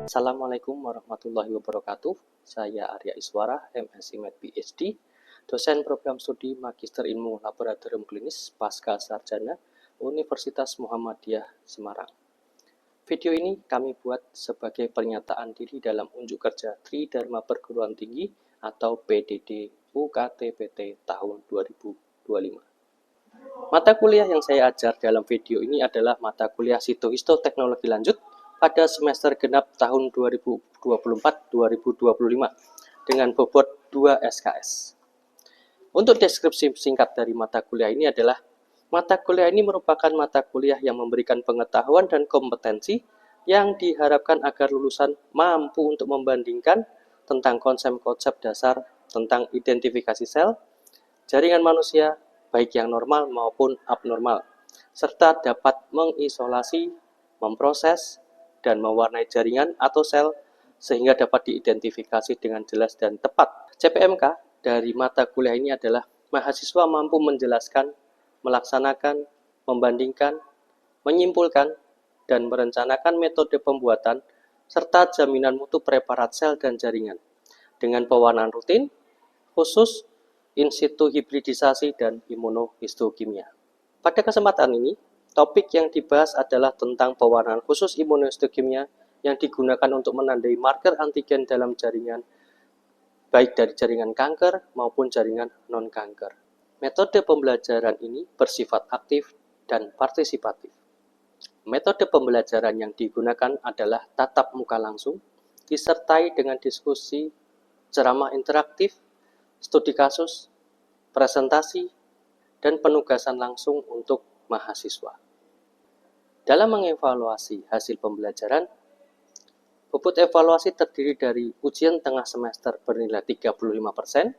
Assalamualaikum warahmatullahi wabarakatuh. Saya Arya Iswara, MSc Med PhD, dosen program studi Magister Ilmu Laboratorium Klinis Pasca Sarjana Universitas Muhammadiyah Semarang. Video ini kami buat sebagai pernyataan diri dalam unjuk kerja Tridharma Perguruan Tinggi atau PDD UKT-PT tahun 2025. Mata kuliah yang saya ajar dalam video ini adalah mata kuliah Sitohisto Teknologi Lanjut pada semester genap tahun 2024-2025 dengan bobot 2 SKS. Untuk deskripsi singkat dari mata kuliah ini adalah mata kuliah ini merupakan mata kuliah yang memberikan pengetahuan dan kompetensi yang diharapkan agar lulusan mampu untuk membandingkan tentang konsep-konsep dasar tentang identifikasi sel, jaringan manusia, baik yang normal maupun abnormal, serta dapat mengisolasi, memproses, dan mewarnai jaringan atau sel sehingga dapat diidentifikasi dengan jelas dan tepat. CPMK dari mata kuliah ini adalah mahasiswa mampu menjelaskan, melaksanakan, membandingkan, menyimpulkan, dan merencanakan metode pembuatan serta jaminan mutu preparat sel dan jaringan dengan pewarnaan rutin, khusus, in situ hibridisasi, dan imunohistokimia. Pada kesempatan ini, topik yang dibahas adalah tentang pewarnaan khusus imunohistokimia yang digunakan untuk menandai marker antigen dalam jaringan, baik dari jaringan kanker maupun jaringan non-kanker. Metode pembelajaran ini bersifat aktif dan partisipatif. Metode pembelajaran yang digunakan adalah tatap muka langsung, disertai dengan diskusi, ceramah interaktif, studi kasus, presentasi, dan penugasan langsung untuk mahasiswa. Dalam mengevaluasi hasil pembelajaran, bobot evaluasi terdiri dari ujian tengah semester bernilai 35%,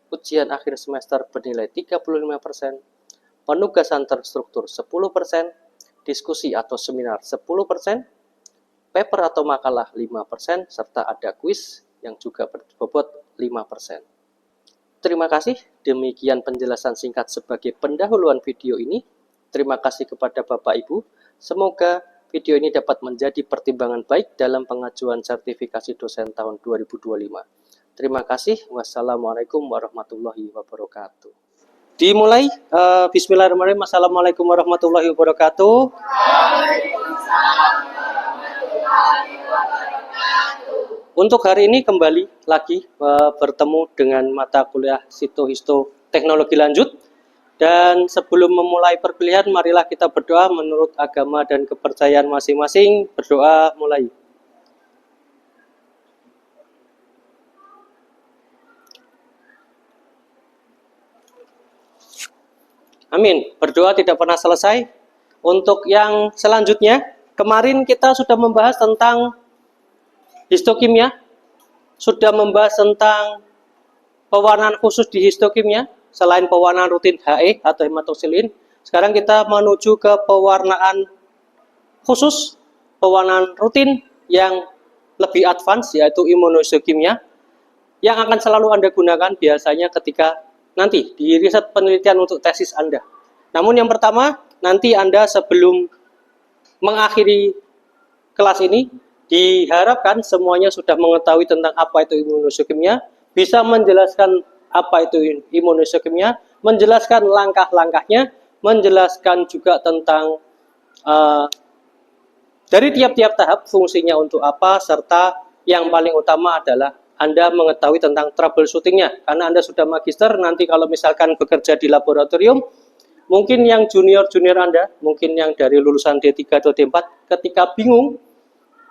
ujian akhir semester bernilai 35%, penugasan terstruktur 10%, diskusi atau seminar 10%, paper atau makalah 5%, serta ada kuis yang juga berbobot 5%. Terima kasih, demikian penjelasan singkat sebagai pendahuluan video ini. Terima kasih kepada Bapak Ibu. Semoga video ini dapat menjadi pertimbangan baik dalam pengajuan sertifikasi dosen tahun 2025. Terima kasih. Wassalamualaikum warahmatullahi wabarakatuh. Dimulai. Bismillahirrahmanirrahim. Assalamualaikum warahmatullahi wabarakatuh. Untuk hari ini kembali lagi bertemu dengan mata kuliah Sitohisto Teknologi Lanjut. Dan sebelum memulai perkuliahan, marilah kita berdoa menurut agama dan kepercayaan masing-masing. Berdoa mulai. Amin. Berdoa tidak pernah selesai. Untuk yang selanjutnya, kemarin kita sudah membahas tentang histokimia, sudah membahas tentang pewarnaan khusus di histokimia. Selain pewarnaan rutin HE atau hematoxilin, sekarang kita menuju ke pewarnaan khusus, pewarnaan rutin yang lebih advance, yaitu imunohistokimia, yang akan selalu Anda gunakan biasanya ketika nanti di riset penelitian untuk tesis Anda. Namun yang pertama, nanti Anda sebelum mengakhiri kelas ini, diharapkan semuanya sudah mengetahui tentang apa itu imunohistokimia, bisa menjelaskan apa itu imunohistokimia, menjelaskan langkah-langkahnya, menjelaskan juga tentang dari tiap-tiap tahap fungsinya untuk apa, serta yang paling utama adalah Anda mengetahui tentang troubleshootingnya. Karena Anda sudah magister, nanti kalau misalkan bekerja di laboratorium, mungkin yang junior-junior Anda, mungkin yang dari lulusan D3 atau D4, ketika bingung,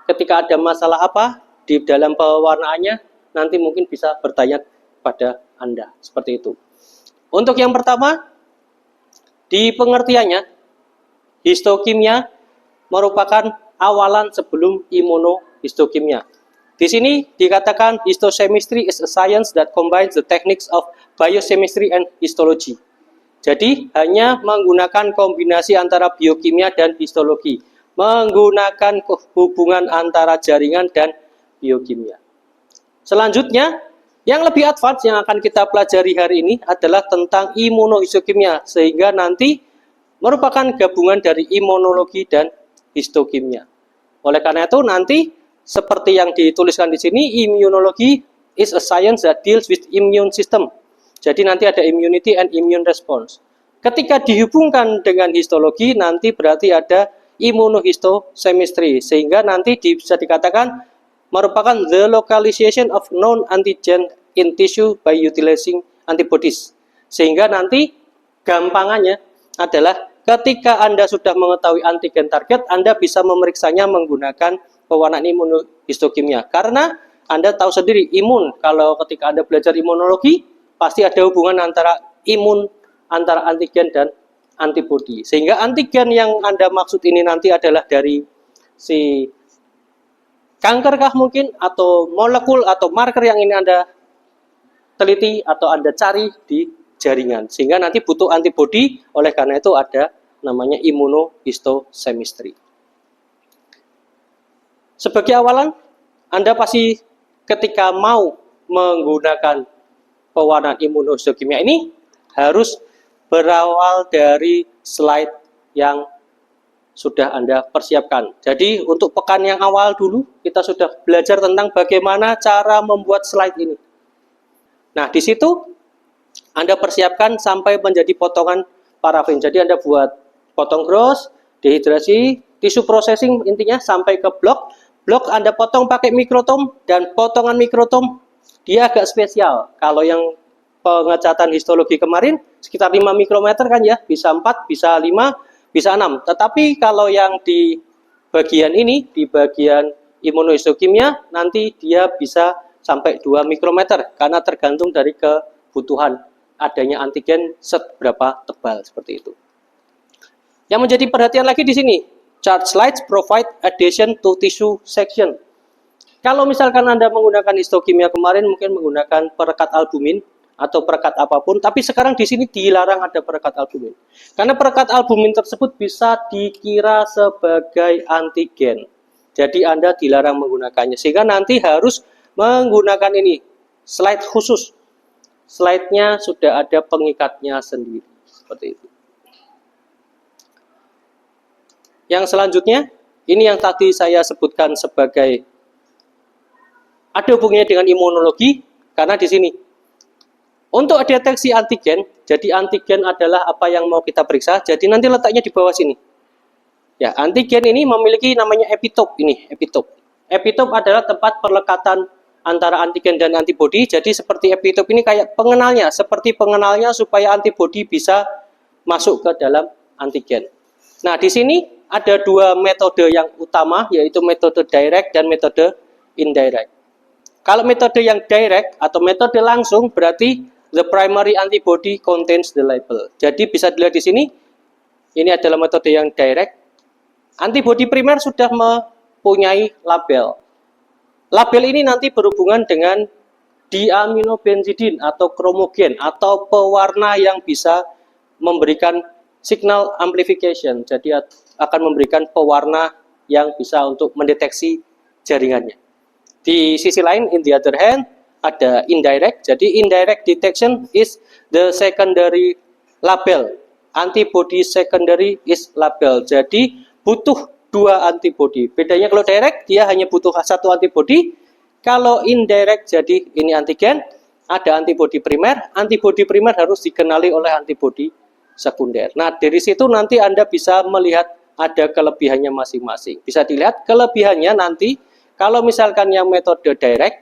ketika ada masalah apa di dalam pewarnaannya, nanti mungkin bisa bertanya pada Anda, seperti itu. Untuk yang pertama, di pengertiannya, histokimia merupakan awalan sebelum imunohistokimia. Di sini dikatakan histochemistry is a science that combines the techniques of biochemistry and histology. Jadi, hanya menggunakan kombinasi antara biokimia dan histologi, menggunakan hubungan antara jaringan dan biokimia. Selanjutnya, yang lebih advance yang akan kita pelajari hari ini adalah tentang imunohistokimia, sehingga nanti merupakan gabungan dari imunologi dan histokimia. Oleh karena itu nanti seperti yang dituliskan di sini, immunology is a science that deals with immune system. Jadi nanti ada immunity and immune response. Ketika dihubungkan dengan histologi, nanti berarti ada immunohistochemistry, sehingga nanti bisa dikatakan merupakan the localization of known antigen in tissue by utilizing antibodies. Sehingga nanti gampangannya adalah ketika Anda sudah mengetahui antigen target, Anda bisa memeriksanya menggunakan pewarnaan imunohistokimia. Karena Anda tahu sendiri, imun, kalau ketika Anda belajar imunologi, pasti ada hubungan antara imun, antara antigen dan antibodi. Sehingga antigen yang Anda maksud ini nanti adalah dari si kankerkah mungkin, atau molekul atau marker yang ini Anda teliti atau Anda cari di jaringan. Sehingga nanti butuh antibodi, oleh karena itu ada namanya immunohistochemistry. Sebagai awalan, Anda pasti ketika mau menggunakan pewarnaan immunohistokimia ini harus berawal dari slide yang sudah Anda persiapkan. Jadi untuk pekan yang awal dulu kita sudah belajar tentang bagaimana cara membuat slide ini. Nah, di situ Anda persiapkan sampai menjadi potongan parafin. Jadi Anda buat potong gross, dehidrasi, tisu processing, intinya sampai ke blok. Blok Anda potong pakai mikrotom, dan potongan mikrotom dia agak spesial. Kalau yang pengecatan histologi kemarin sekitar 5 mikrometer kan ya, bisa 4, bisa 5, bisa 6. Tetapi kalau yang di bagian ini, di bagian immunohistokimia, nanti dia bisa sampai 2 mikrometer karena tergantung dari kebutuhan adanya antigen seberapa tebal, seperti itu. Yang menjadi perhatian lagi di sini, chart slides provide adhesion to tissue section. Kalau misalkan Anda menggunakan histokimia kemarin mungkin menggunakan perekat albumin atau perekat apapun, tapi sekarang di sini dilarang ada perekat albumin. Karena perekat albumin tersebut bisa dikira sebagai antigen. Jadi Anda dilarang menggunakannya, sehingga nanti harus menggunakan ini, slide khusus. Slide-nya sudah ada pengikatnya sendiri, seperti itu. Yang selanjutnya, ini yang tadi saya sebutkan sebagai ada hubungannya dengan imunologi, karena di sini untuk deteksi antigen, jadi antigen adalah apa yang mau kita periksa, jadi nanti letaknya di bawah sini. Ya, antigen ini memiliki namanya epitope, ini epitope. Epitope adalah tempat perlekatan antara antigen dan antibodi. Jadi seperti epitope ini kayak pengenalnya, seperti pengenalnya supaya antibodi bisa masuk ke dalam antigen. Nah, di sini ada dua metode yang utama, yaitu metode direct dan metode indirect. Kalau metode yang direct atau metode langsung berarti the primary antibody contains the label. Jadi bisa dilihat di sini, ini adalah metode yang direct. Antibodi primer sudah mempunyai label. Label ini nanti berhubungan dengan diaminobenzidin atau kromogen atau pewarna yang bisa memberikan signal amplification. Jadi akan memberikan pewarna yang bisa untuk mendeteksi jaringannya. Di sisi lain, in the other hand, ada indirect. Jadi indirect detection is the secondary label. Antibody secondary is label. Jadi butuh dua antibody. Bedanya kalau direct dia hanya butuh satu antibody. Kalau indirect jadi ini antigen, ada antibody primer. Antibody primer harus dikenali oleh antibody sekunder. Nah, dari situ nanti Anda bisa melihat ada kelebihannya masing-masing. Bisa dilihat kelebihannya nanti kalau misalkan yang metode direct,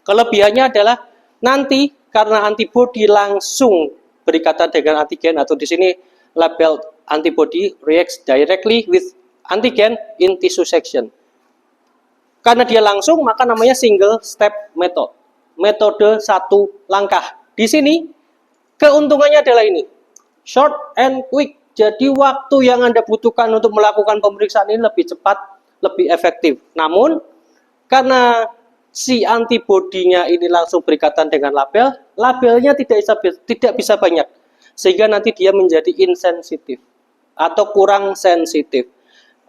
kelebihannya adalah nanti karena antibody langsung berikatan dengan antigen, atau di sini label antibody reacts directly with antigen in tissue section. Karena dia langsung, maka namanya single step method. Metode satu langkah. Di sini keuntungannya adalah ini, short and quick. Jadi waktu yang Anda butuhkan untuk melakukan pemeriksaan ini lebih cepat, lebih efektif. Namun karena si antibodinya ini langsung berikatan dengan label, labelnya tidak bisa banyak, sehingga nanti dia menjadi insensitif atau kurang sensitif.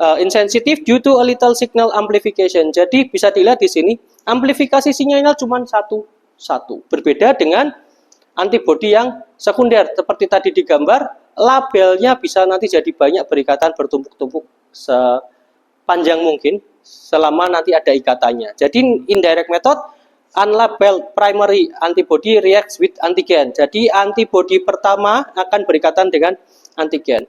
Insensitive due to a little signal amplification. Jadi bisa dilihat di sini amplifikasi sinyalnya cuma satu. Berbeda dengan antibodi yang sekunder seperti tadi digambar, labelnya bisa nanti jadi banyak berikatan bertumpuk-tumpuk sepanjang mungkin. selama nanti ada ikatannya. Jadi indirect method, unlabeled primary antibody reacts with antigen. Jadi antibody pertama akan berikatan dengan antigen.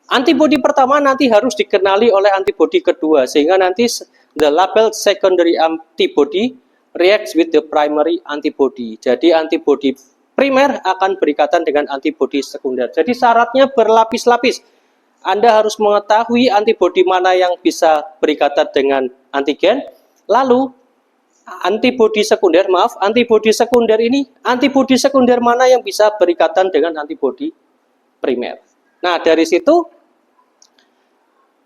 Antibody pertama nanti harus dikenali oleh antibody kedua, sehingga nanti the labeled secondary antibody reacts with the primary antibody. Jadi antibody primer akan berikatan dengan antibody sekunder. Jadi syaratnya berlapis-lapis. Anda harus mengetahui antibody mana yang bisa berikatan dengan antigen. Lalu antibody sekunder ini, antibody sekunder mana yang bisa berikatan dengan antibody primer. Nah, dari situ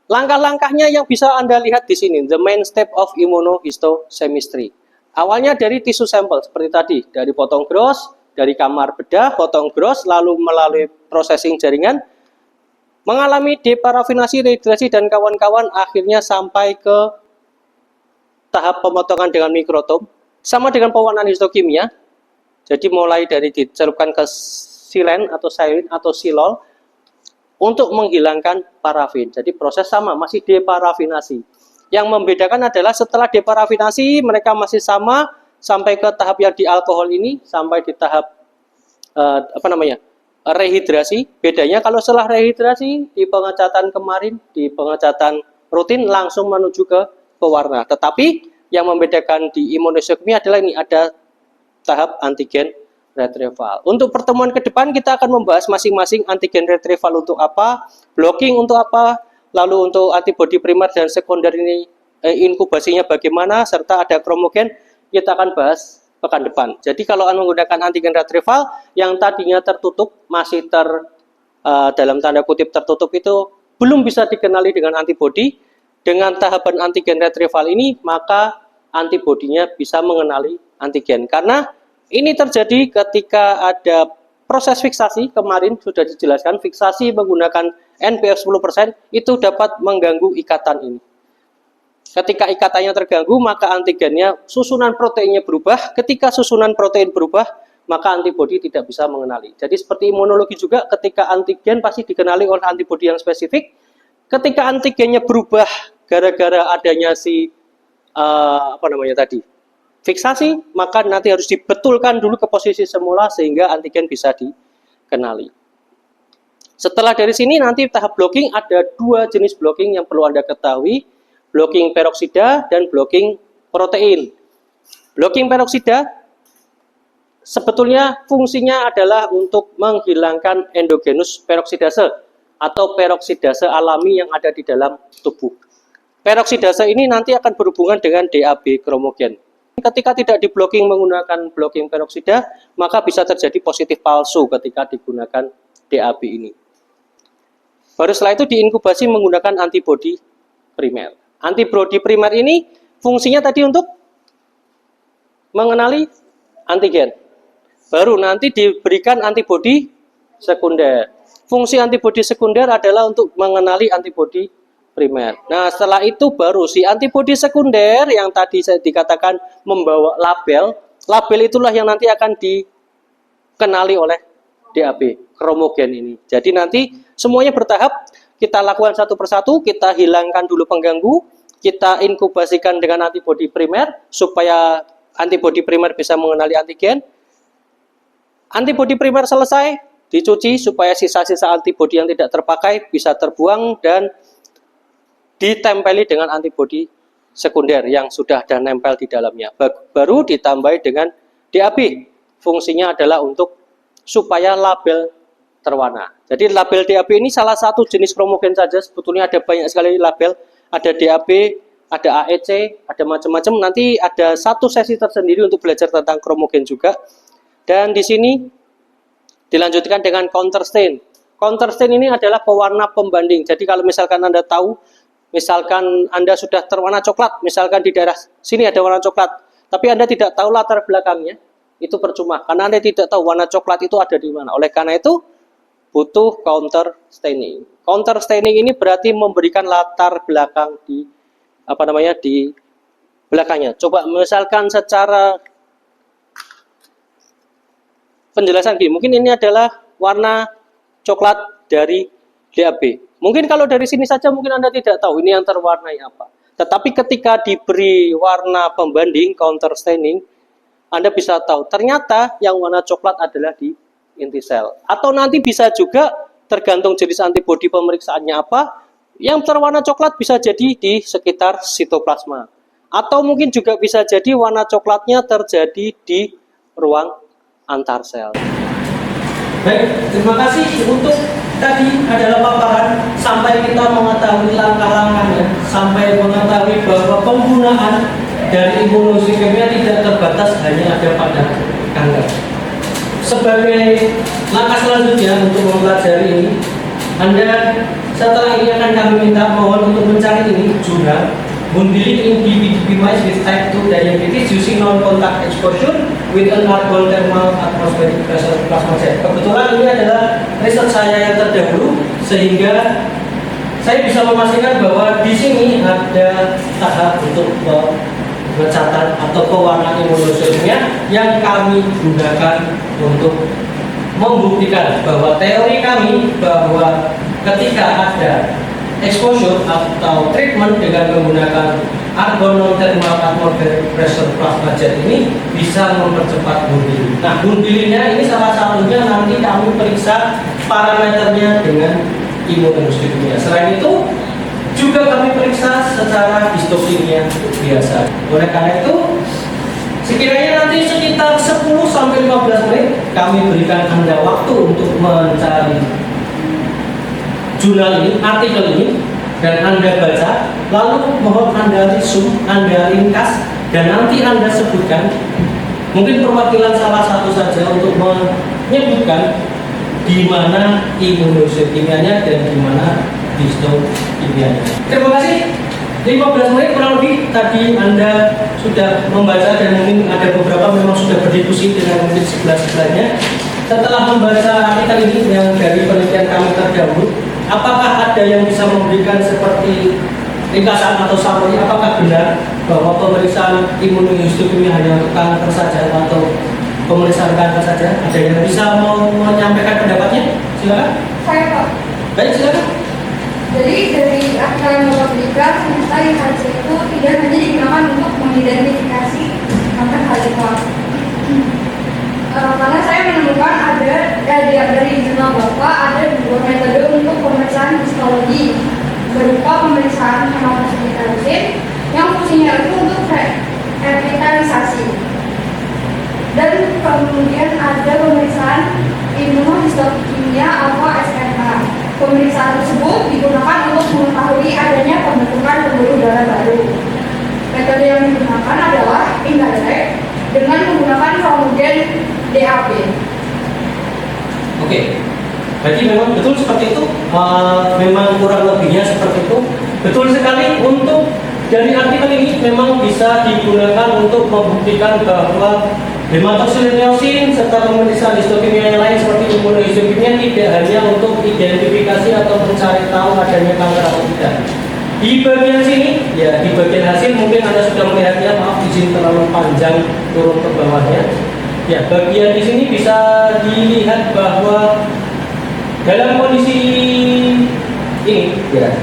langkah-langkahnya yang bisa Anda lihat di sini, the main step of immunohistochemistry. Awalnya dari tisu sampel seperti tadi, dari potong gross, dari kamar bedah, potong gross, lalu melalui processing jaringan, mengalami deparafinasi, rehidrasi, dan kawan-kawan, akhirnya sampai ke tahap pemotongan dengan mikrotom, sama dengan pewarnaan histokimia. Jadi mulai dari dicelupkan ke silen atau silin atau silol, untuk menghilangkan parafin. Jadi proses sama, masih deparafinasi. Yang membedakan adalah setelah deparafinasi, mereka masih sama sampai ke tahap yang di alkohol ini, sampai di tahap rehidrasi. Bedanya kalau setelah rehidrasi, di pengecatan kemarin, di pengecatan rutin langsung menuju ke pewarna. Tetapi yang membedakan di imunohistochemia adalah ini ada tahap antigen retrieval. Untuk pertemuan ke depan kita akan membahas masing-masing antigen retrieval untuk apa, blocking untuk apa, lalu untuk antibodi primer dan sekunder ini inkubasinya bagaimana, serta ada kromogen kita akan bahas pekan depan. Jadi kalau Anda menggunakan antigen retrieval yang tadinya tertutup, masih dalam tanda kutip tertutup itu belum bisa dikenali dengan antibodi, dengan tahapan antigen retrieval ini maka antibodinya bisa mengenali antigen. Karena ini terjadi ketika ada proses fiksasi, kemarin sudah dijelaskan, fiksasi menggunakan NPF 10% itu dapat mengganggu ikatan ini. Ketika ikatannya terganggu, maka antigennya, susunan proteinnya berubah. Ketika susunan protein berubah, maka antibodi tidak bisa mengenali. Jadi seperti imunologi juga, ketika antigen pasti dikenali oleh antibodi yang spesifik. Ketika antigennya berubah gara-gara adanya fiksasi, maka nanti harus dibetulkan dulu ke posisi semula sehingga antigen bisa dikenali. Setelah dari sini nanti tahap blocking, ada dua jenis blocking yang perlu Anda ketahui, blocking peroksida dan blocking protein. Blocking peroksida sebetulnya fungsinya adalah untuk menghilangkan endogenus peroksidase atau peroksidase alami yang ada di dalam tubuh. Peroksidase ini nanti akan berhubungan dengan DAB kromogen. Ketika tidak di-blocking menggunakan blocking peroksida, maka bisa terjadi positif palsu ketika digunakan DAB ini. Baru setelah itu diinkubasi menggunakan antibodi primer. Antibodi primer ini fungsinya tadi untuk mengenali antigen. Baru nanti diberikan antibodi sekunder. Fungsi antibodi sekunder adalah untuk mengenali antibodi primer. Nah, setelah itu baru si antibodi sekunder yang tadi saya dikatakan membawa label. Label itulah yang nanti akan dikenali oleh DAB kromogen ini. Jadi nanti semuanya bertahap, kita lakukan satu persatu, kita hilangkan dulu pengganggu, kita inkubasikan dengan antibodi primer supaya antibodi primer bisa mengenali antigen. Antibodi primer selesai, dicuci supaya sisa-sisa antibodi yang tidak terpakai bisa terbuang dan ditempeli dengan antibodi sekunder yang sudah ada nempel di dalamnya. Baru ditambahi dengan DAB. Fungsinya adalah untuk supaya label terwarna. Jadi label DAB ini salah satu jenis kromogen saja. Sebetulnya ada banyak sekali label. Ada DAB, ada AEC, ada macam-macam. Nanti ada satu sesi tersendiri untuk belajar tentang kromogen juga. Dan di sini dilanjutkan dengan counter stain. Counter stain ini adalah pewarna pembanding. Jadi kalau misalkan Anda tahu, misalkan Anda sudah terwarna coklat, misalkan di daerah sini ada warna coklat, tapi Anda tidak tahu latar belakangnya, itu percuma, karena Anda tidak tahu warna coklat itu ada di mana. Oleh karena itu, butuh counter staining. Counter staining ini berarti memberikan latar belakang di belakangnya. Coba misalkan secara penjelasan gini, mungkin ini adalah warna coklat dari DAB. Mungkin kalau dari sini saja mungkin Anda tidak tahu ini yang terwarnai apa. Tetapi ketika diberi warna pembanding counter staining, Anda bisa tahu ternyata yang warna coklat adalah di inti sel. Atau nanti bisa juga tergantung jenis antibodi pemeriksaannya apa, yang berwarna coklat bisa jadi di sekitar sitoplasma. Atau mungkin juga bisa jadi warna coklatnya terjadi di ruang antar sel. Baik, terima kasih untuk tadi adalah paparan sampai kita mengetahui langkah-langkahnya, sampai mengetahui bahwa penggunaan dari imunohistochemia tidak terbatas hanya ada pada kanker. Sebagai langkah selanjutnya untuk mempelajari ini, Anda setelah ini akan kami minta mohon untuk mencari ini jurnal Moonbearing in DBDP mice with type 2 diabetes using non-contact exposure with an argon thermal atmospheric pressure plasma jet. Kebetulan ini adalah riset saya yang terdahulu, sehingga saya bisa memastikan bahwa di sini ada tahap untuk pengecatan atau pewarnaan imunohistochemia yang kami gunakan untuk membuktikan bahwa teori kami bahwa ketika ada exposure atau treatment dengan menggunakan argon non-thermal atmospheric pressure plasma jet ini bisa mempercepat Moonbearing. Nah, Moonbearing-nya ini salah satunya nanti kami periksa parameternya dengan imunohistochemia. Selain itu juga kami periksa secara histokimia biasa. Oleh karena itu, sekiranya nanti sekitar 10-15 menit kami berikan Anda waktu untuk mencari jurnal ini, artikel ini, dan Anda baca, lalu mohon Anda resume, Anda ringkas, dan nanti Anda sebutkan mungkin perwakilan salah satu saja untuk menyebutkan di mana imunohistochemianya dan di mana histokimianya. Terima kasih. 15 menit kurang lebih tadi Anda sudah membaca, dan mungkin ada beberapa memang sudah berdiskusi dengan mungkin sebelah-sebelahnya. Setelah membaca artikel ini yang dari penelitian kami terdahulu, apakah ada yang bisa memberikan seperti ringkasan atau summary, apakah benar bahwa pemeriksaan imunohistochemia hanya untuk kanker saja atau pemeriksaan kanker saja? Ada yang bisa menyampaikan pendapatnya? Silakan. Saya Pak. Baik, silakan. Jadi dari artikel yang Bapak berikan, ternyata IHC itu tidak hanya digunakan untuk mengidentifikasi kanker HCK. Karena saya menemukan ada dari jurnal Bapak ada dua metode untuk pemeriksaan histologi, berupa pemeriksaan hematopoietik enzim yang fungsinya itu untuk revitalisasi, dan kemudian ada pemeriksaan imunohistokimia atau SNH. Pemeriksaan tersebut digunakan untuk mengetahui adanya pembentukan pembuluh darah baru. Metode yang digunakan adalah indirect dengan menggunakan kromogen DAP. Oke, berarti memang betul seperti itu. Memang kurang lebihnya seperti itu. Betul sekali. Untuk dari artikel ini memang bisa digunakan untuk membuktikan bahwa hematoxylinosin serta pemeriksaan histokimia yang lain seperti imunohistochemia tidak hanya untuk identifikasi atau mencari tahu adanya kanker atau tidak. Di bagian sini, ya di bagian hasil mungkin Anda sudah melihatnya. Maaf izin terlalu panjang turun ke bawahnya. Ya, bagian di sini bisa dilihat bahwa dalam kondisi ini, ya,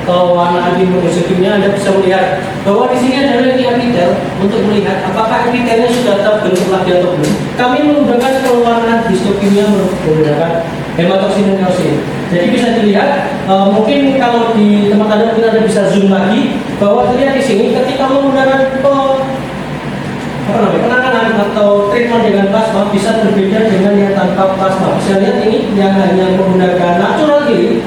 warna imunohistochemia Anda bisa melihat bahwa di sini adalah ini epitel untuk melihat apakah epitelnya sudah terbentuk lagi atau belum. Kami menggunakan pewarnaan histokimia menggunakan hematoxylinosin. Jadi bisa dilihat, mungkin kalau di tempat Anda mungkin Anda bisa zoom lagi bahwa terlihat di sini ketika menggunakan penanganan atau treatment dengan plasma bisa berbeda dengan yang tanpa plasma. Bisa lihat ini yang hanya menggunakan natural healing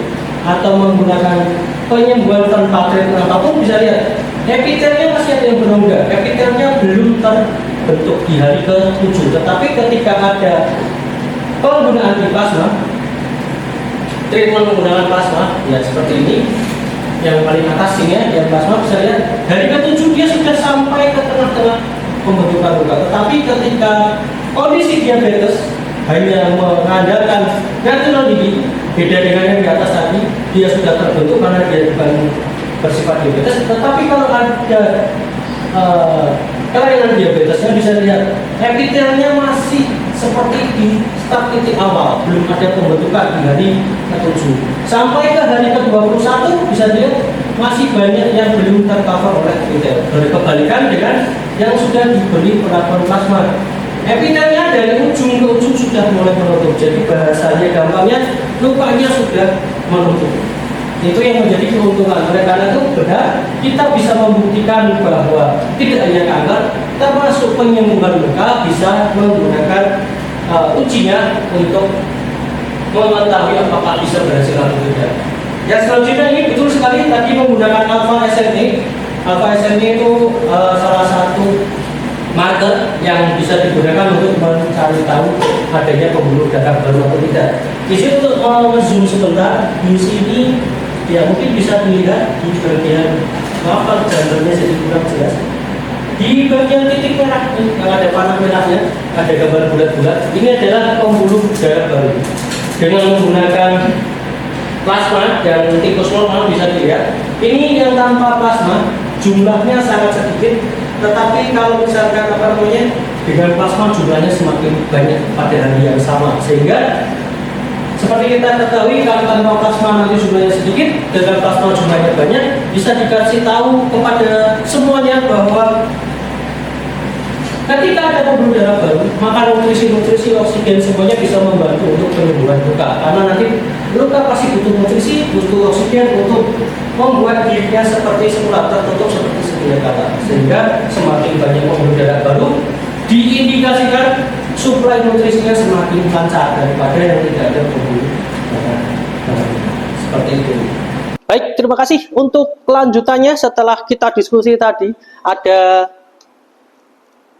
atau menggunakan penyembuhan tanpa treatment apapun, bisa lihat epitelnya masih ada yang berongga, epitelnya belum terbentuk di hari ke-7. Tetapi ketika ada penggunaan di plasma, treatment menggunakan plasma, ya seperti ini, yang paling atas ini ya, yang plasma bisa lihat hari ke-7 dia sudah sampai ke tengah-tengah pembentukan luka. Tetapi ketika kondisi diabetes hanya mengandalkan natural healing, beda dengan yang di atas tadi, dia sudah terbentuk karena dia bukan bersifat diabetes. Tetapi kalau ada kelainan diabetesnya, bisa lihat epitelnya masih seperti di start titik awal, belum ada pembentukan di hari ke-7. Sampai ke hari ke-21 bisa dilihat masih banyak yang belum tercover oleh epitel. Berkebalikan dengan yang sudah diberi peraturan plasma. Epitelnya dari ujung ke ujung sudah mulai menutup. Jadi bahasanya gampangnya lukanya sudah menutup. Itu yang menjadi keuntungan. Oleh karena itu benar kita bisa membuktikan bahwa tidak hanya kanker, termasuk penyembuhan luka bisa menggunakan ujinya untuk mengetahui apakah bisa berhasil atau tidak. Yang selanjutnya ini betul sekali tadi menggunakan alpha SNE. Alpha SNE itu salah satu marker yang bisa digunakan untuk mencari tahu adanya pembuluh darah baru atau tidak. Di sini untuk zoom sebentar di sini ya mungkin bisa dilihat di bagian apa gambarnya jadi kurang jelas. Di bagian titik merah yang ada panah merahnya, ada gambar bulat-bulat. Ini adalah pembuluh darah baru. Dengan menggunakan plasma dan tikus normal bisa dilihat. Ini yang tanpa plasma jumlahnya sangat sedikit, tetapi kalau misalkan dengan plasma jumlahnya semakin banyak pada hari yang sama, sehingga seperti kita ketahui kalau tanpa plasma nanti jumlahnya sedikit, dengan plasma jumlahnya banyak, bisa dikasih tahu kepada semuanya bahwa ketika ada pembuluh darah baru, maka nutrisi oksigen semuanya bisa membantu untuk penyembuhan luka. Karena nanti luka pasti butuh nutrisi, butuh oksigen untuk membuat dirinya seperti semula, tertutup seperti sedia kala. Sehingga semakin banyak pembuluh darah baru, diindikasikan suplai nutrisinya semakin lancar daripada yang tidak ada pembuluh darah baru. Seperti itu. Baik, terima kasih. Untuk kelanjutannya setelah kita diskusi tadi, ada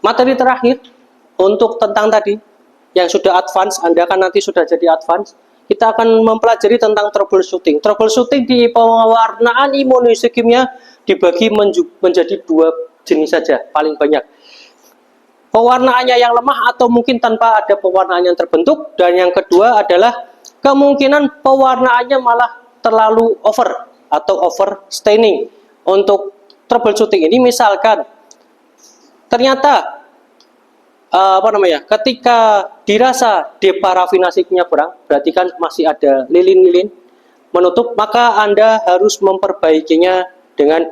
materi terakhir untuk tentang tadi yang sudah advance. Anda kan nanti sudah jadi advance. Kita akan mempelajari tentang troubleshooting. Troubleshooting di pewarnaan imunohistochemia dibagi menjadi dua jenis saja, paling banyak. Pewarnaannya yang lemah atau mungkin tanpa ada pewarnaan yang terbentuk, dan yang kedua adalah kemungkinan pewarnaannya malah terlalu over atau over staining. Untuk troubleshooting ini misalkan ternyata ketika dirasa deparafinasinya kurang, berarti kan masih ada lilin-lilin menutup, maka Anda harus memperbaikinya dengan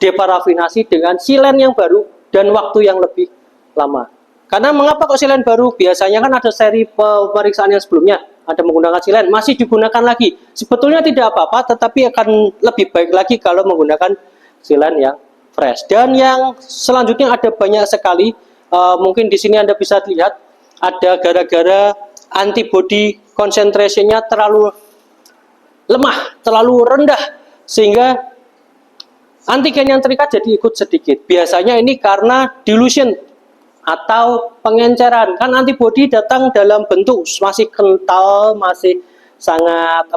deparafinasi dengan silen yang baru dan waktu yang lebih lama. Karena mengapa kok silen baru? Biasanya kan ada seri pemeriksaan yang sebelumnya ada menggunakan silen, masih digunakan lagi. Sebetulnya tidak apa-apa, tetapi akan lebih baik lagi kalau menggunakan silen yang fresh. Dan yang selanjutnya ada banyak sekali. Mungkin di sini Anda bisa lihat ada gara-gara antibody concentration-nya terlalu lemah, terlalu rendah, sehingga antigen yang terikat jadi ikut sedikit. Biasanya ini karena dilution atau pengenceran. Kan antibody datang dalam bentuk masih kental, masih sangat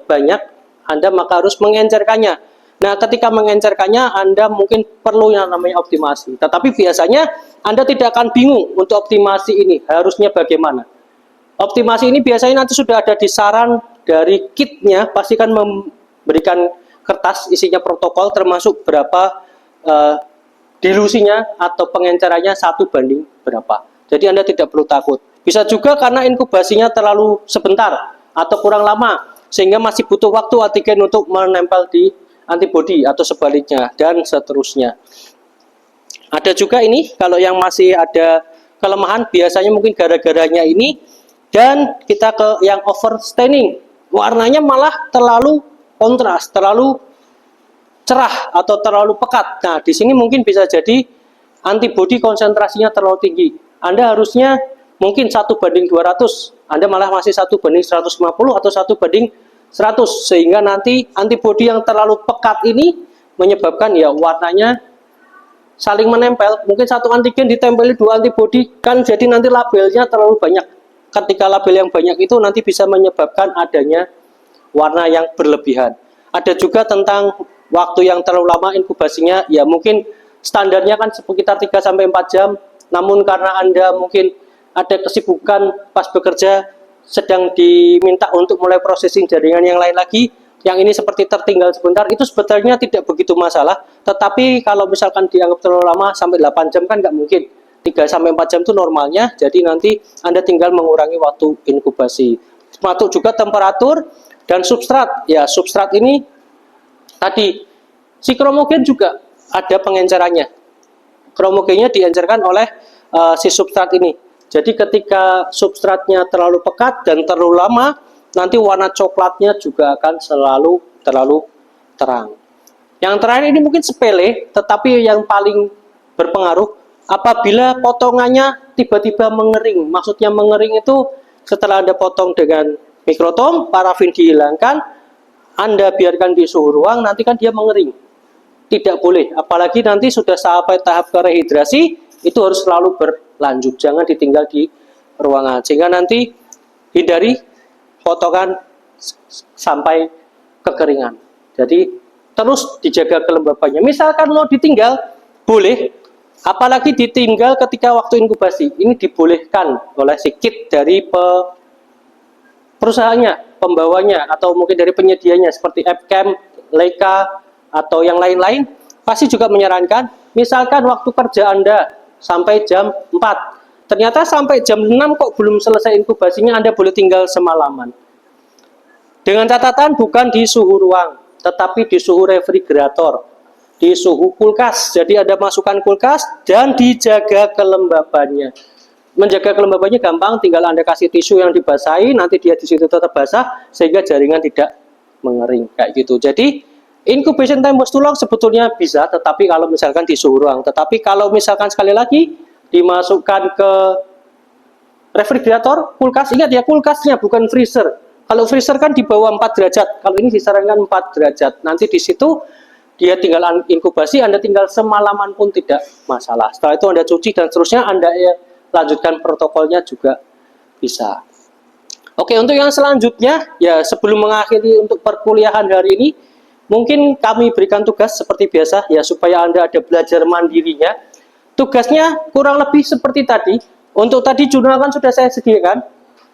banyak, Anda maka harus mengencerkannya. Nah, ketika mengencerkannya, Anda mungkin perlu yang namanya optimasi. Tetapi biasanya Anda tidak akan bingung untuk optimasi ini harusnya bagaimana. Optimasi ini biasanya nanti sudah ada di saran dari kitnya, pasti kan memberikan kertas isinya protokol termasuk berapa dilusinya atau pengencerannya 1 banding berapa. Jadi Anda tidak perlu takut. Bisa juga karena inkubasinya terlalu sebentar atau kurang lama, sehingga masih butuh waktu antigen untuk menempel di antibody atau sebaliknya, dan seterusnya. Ada juga ini, kalau yang masih ada kelemahan, biasanya mungkin gara-garanya ini, dan kita ke yang overstaining. Warnanya malah terlalu kontras, terlalu cerah atau terlalu pekat. Nah, di sini mungkin bisa jadi antibody konsentrasinya terlalu tinggi. Anda harusnya mungkin 1:200, Anda malah masih 1:150 atau 1:100, sehingga nanti antibody yang terlalu pekat ini menyebabkan ya warnanya saling menempel. Mungkin satu antigen ditempeli 2 antibody, kan jadi nanti labelnya terlalu banyak. Ketika label yang banyak itu nanti bisa menyebabkan adanya warna yang berlebihan. Ada juga tentang waktu yang terlalu lama inkubasinya, ya mungkin standarnya kan sekitar 3-4 jam, namun karena Anda mungkin ada kesibukan pas bekerja, sedang diminta untuk mulai processing jaringan yang lain lagi, yang ini seperti tertinggal sebentar, itu sebetulnya tidak begitu masalah. Tetapi kalau misalkan dianggap terlalu lama sampai 8 jam kan nggak mungkin. 3-4 jam itu normalnya, jadi nanti Anda tinggal mengurangi waktu inkubasi. Termasuk juga temperatur dan substrat. Ya, substrat ini tadi Si kromogen juga ada pengencerannya. Kromogennya diencerkan oleh si substrat ini. Jadi ketika substratnya terlalu pekat dan terlalu lama, nanti warna coklatnya juga akan terlalu terang. Yang terakhir ini mungkin sepele, tetapi yang paling berpengaruh apabila potongannya tiba-tiba mengering. Maksudnya mengering itu setelah Anda potong dengan mikrotom, parafin dihilangkan, Anda biarkan di suhu ruang, nanti kan dia mengering. Tidak boleh, apalagi nanti sudah sampai tahap kerehidrasi, itu harus selalu berlanjut, jangan ditinggal di ruangan. Sehingga nanti hindari potongan sampai kekeringan. Jadi terus dijaga kelembabannya. Misalkan mau ditinggal, boleh. Apalagi ditinggal ketika waktu inkubasi. Ini dibolehkan oleh si kit dari perusahaannya, pembawanya, atau mungkin dari penyedianya seperti Epcam, Leica, atau yang lain-lain. Pasti juga menyarankan, misalkan waktu kerja Anda sampai jam 4. Ternyata sampai jam 6 kok belum selesai inkubasinya, Anda boleh tinggal semalaman. Dengan catatan bukan di suhu ruang, tetapi di suhu refrigerator, di suhu kulkas. Jadi Anda masukkan kulkas dan dijaga kelembabannya. Menjaga kelembabannya gampang, tinggal Anda kasih tisu yang dibasahi, nanti dia di situ tetap basah sehingga jaringan tidak mengering kayak gitu. Jadi incubation time was too long sebetulnya bisa, tetapi kalau misalkan di suhu ruang. Tetapi kalau misalkan sekali lagi dimasukkan ke refrigerator, kulkas, ingat ya kulkasnya bukan freezer. Kalau freezer kan di bawah 4 derajat, kalau ini disarankan 4 derajat. Nanti di situ dia tinggal inkubasi, Anda tinggal semalaman pun tidak masalah. Setelah itu Anda cuci dan seterusnya, Anda lanjutkan protokolnya juga bisa. Oke, untuk yang selanjutnya, ya sebelum mengakhiri untuk perkuliahan hari ini, mungkin kami berikan tugas seperti biasa, ya supaya Anda ada belajar mandirinya. Tugasnya kurang lebih seperti tadi. Untuk tadi jurnal kan sudah saya sediakan.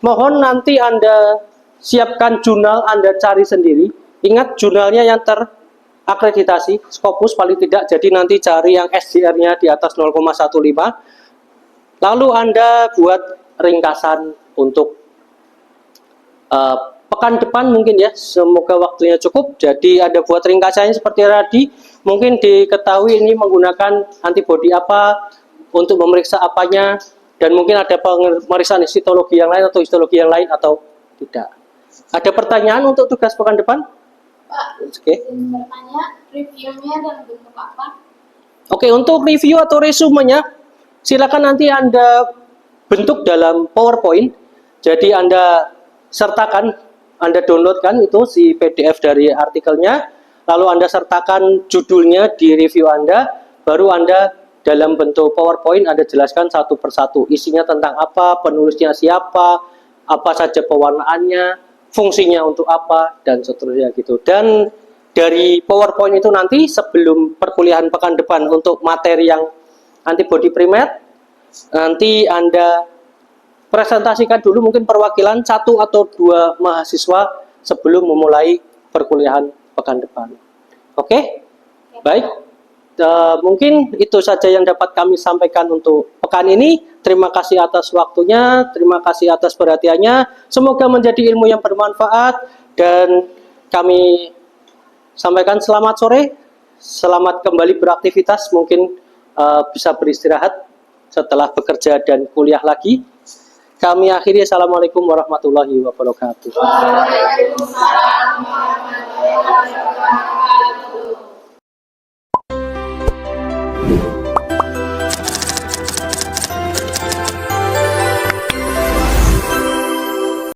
Mohon nanti Anda siapkan jurnal, Anda cari sendiri. Ingat jurnalnya yang terakreditasi, Scopus paling tidak. Jadi nanti cari yang SJR-nya di atas 0,15. Lalu Anda buat ringkasan untuk pekan depan mungkin ya, semoga waktunya cukup. Jadi ada buat ringkasannya seperti tadi, mungkin diketahui ini menggunakan antibodi apa, untuk memeriksa apanya, dan mungkin ada pemeriksaan histologi yang lain atau histologi yang lain atau tidak. Ada pertanyaan untuk tugas pekan depan? Pak, Oke. bertanya reviewnya dalam bentuk apa? Oke, untuk review atau resumenya, silakan nanti Anda bentuk dalam PowerPoint. Jadi Anda sertakan, Anda downloadkan itu si PDF dari artikelnya, lalu Anda sertakan judulnya di review Anda, baru Anda dalam bentuk PowerPoint Anda jelaskan satu persatu, isinya tentang apa, penulisnya siapa, apa saja pewarnaannya, fungsinya untuk apa, dan seterusnya gitu. Dan dari PowerPoint itu nanti sebelum perkuliahan pekan depan untuk materi yang antibody primer, nanti Anda presentasikan dulu mungkin perwakilan 1 atau 2 mahasiswa sebelum memulai perkuliahan pekan depan. Oke? Baik. Mungkin itu saja yang dapat kami sampaikan untuk pekan ini. Terima kasih atas waktunya, terima kasih atas perhatiannya. Semoga menjadi ilmu yang bermanfaat dan kami sampaikan selamat sore. Selamat kembali beraktivitas, mungkin bisa beristirahat setelah bekerja dan kuliah lagi. Kami akhiri. Assalamualaikum warahmatullahi wabarakatuh. Waalaikumsalam warahmatullahi wabarakatuh.